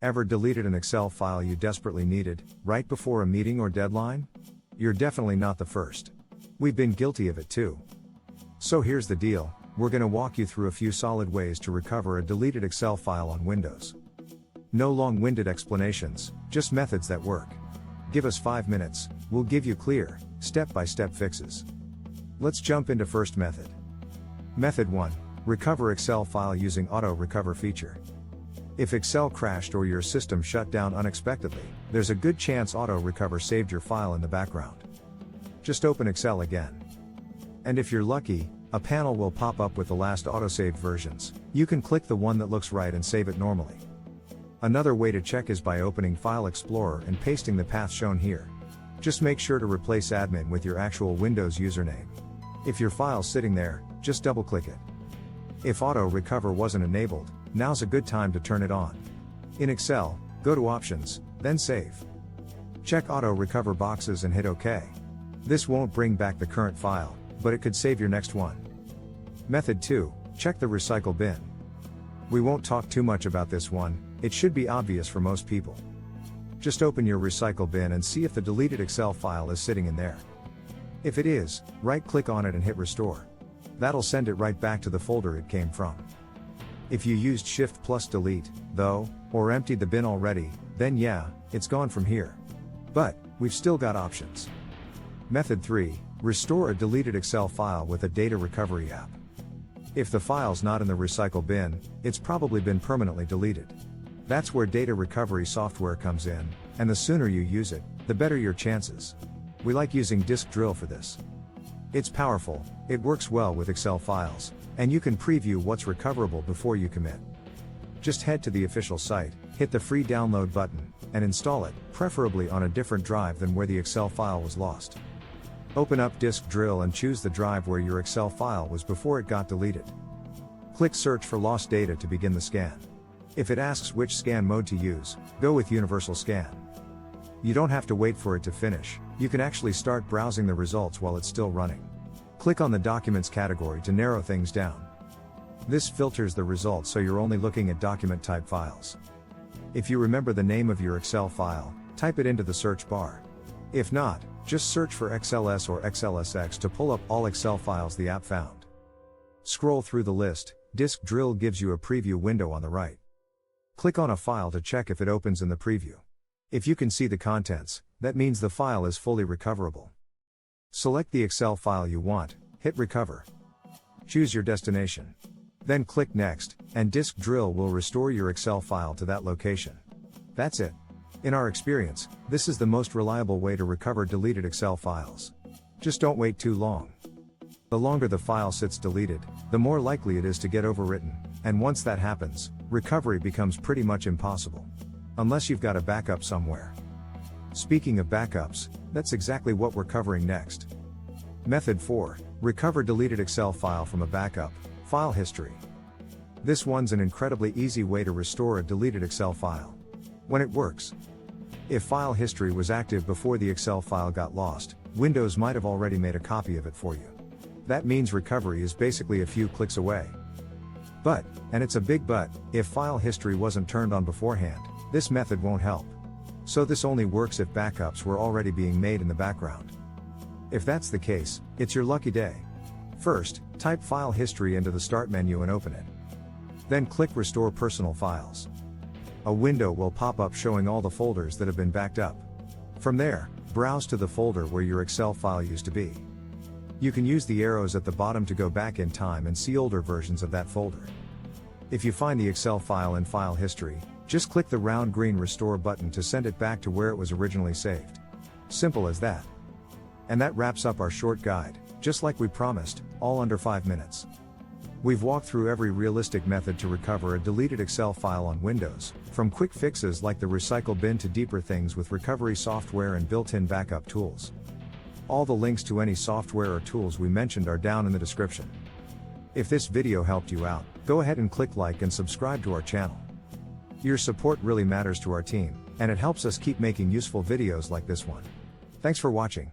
Ever deleted an Excel file you desperately needed, right before a meeting or deadline? You're definitely not the first. We've been guilty of it too. So here's the deal, we're gonna walk you through a few solid ways to recover a deleted Excel file on Windows. No long-winded explanations, just methods that work. Give us 5 minutes, we'll give you clear, step-by-step fixes. Let's jump into first method. Method 1. Recover Excel file using AutoRecover feature. If Excel crashed or your system shut down unexpectedly, there's a good chance AutoRecover saved your file in the background. Just open Excel again. And if you're lucky, a panel will pop up with the last autosaved versions. You can click the one that looks right and save it normally. Another way to check is by opening File Explorer and pasting the path shown here. Just make sure to replace admin with your actual Windows username. If your file's sitting there, just double-click it. If AutoRecover wasn't enabled, now's a good time to turn it on. In Excel, go to Options, then Save. Check AutoRecover boxes and hit OK. This won't bring back the current file, but it could save your next one. Method 2, check the recycle bin. We won't talk too much about this one, it should be obvious for most people. Just open your recycle bin and see if the deleted Excel file is sitting in there. If it is, right-click on it and hit Restore. That'll send it right back to the folder it came from. If you used Shift+Delete, though, or emptied the bin already, then yeah, it's gone from here. But, we've still got options. Method 3, restore a deleted Excel file with a data recovery app. If the file's not in the recycle bin, it's probably been permanently deleted. That's where data recovery software comes in, and the sooner you use it, the better your chances. We like using Disk Drill for this. It's powerful, it works well with Excel files, and you can preview what's recoverable before you commit. Just head to the official site, hit the free download button, and install it, preferably on a different drive than where the Excel file was lost. Open up Disk Drill and choose the drive where your Excel file was before it got deleted. Click Search for lost data to begin the scan. If it asks which scan mode to use, go with Universal Scan. You don't have to wait for it to finish, you can actually start browsing the results while it's still running. Click on the Documents category to narrow things down. This filters the results so you're only looking at document-type files. If you remember the name of your Excel file, type it into the search bar. If not, just search for XLS or XLSX to pull up all Excel files the app found. Scroll through the list, Disk Drill gives you a preview window on the right. Click on a file to check if it opens in the preview. If you can see the contents, that means the file is fully recoverable. Select the Excel file you want, hit Recover. Choose your destination. Then click Next, and Disk Drill will restore your Excel file to that location. That's it. In our experience, this is the most reliable way to recover deleted Excel files. Just don't wait too long. The longer the file sits deleted, the more likely it is to get overwritten, and once that happens, recovery becomes pretty much impossible. Unless you've got a backup somewhere. Speaking of backups, that's exactly what we're covering next. Method 4, recover deleted Excel file from a backup, file history. This one's an incredibly easy way to restore a deleted Excel file. When it works. If file history was active before the Excel file got lost, Windows might have already made a copy of it for you. That means recovery is basically a few clicks away. But, and it's a big but, if file history wasn't turned on beforehand, this method won't help. So this only works if backups were already being made in the background. If that's the case, it's your lucky day. First, type file history into the Start menu and open it. Then click Restore Personal Files. A window will pop up showing all the folders that have been backed up. From there, browse to the folder where your Excel file used to be. You can use the arrows at the bottom to go back in time and see older versions of that folder. If you find the Excel file in File History, just click the round green Restore button to send it back to where it was originally saved. Simple as that. And that wraps up our short guide, just like we promised, all under 5 minutes. We've walked through every realistic method to recover a deleted Excel file on Windows, from quick fixes like the recycle bin to deeper things with recovery software and built-in backup tools. All the links to any software or tools we mentioned are down in the description. If this video helped you out, go ahead and click like and subscribe to our channel. Your support really matters to our team, and it helps us keep making useful videos like this one. Thanks for watching.